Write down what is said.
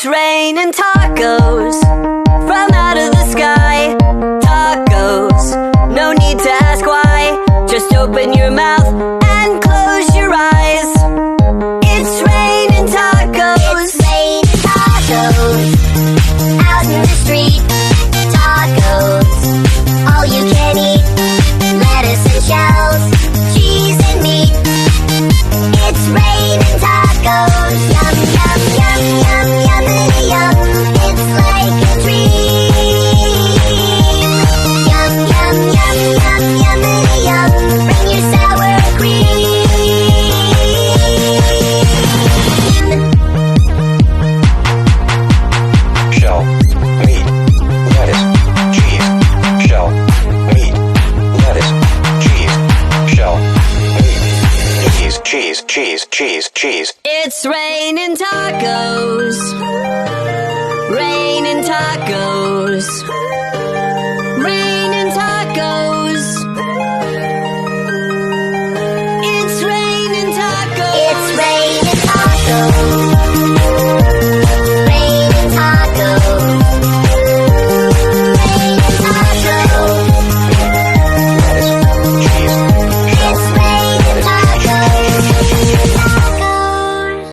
It's raining tacos from out of the sky. Tacos, no need to ask why. Just open your mouth and close your eyes. It's raining tacos. It's raining tacos out in the street. Tacos, all you can eat. Lettuce and shells, cheese and meat. It's raining tacos. Yum, yum, yum, yum, yummity yum. It's like a dream. Yum, yum, yum, yum, yummity yum. Bring your sour cream. Shell, meat, lettuce, cheese. Shell, meat, lettuce, cheese. Shell, meat, cheese, cheese, cheese, cheese. It's raining tacos. Raining tacos. Raining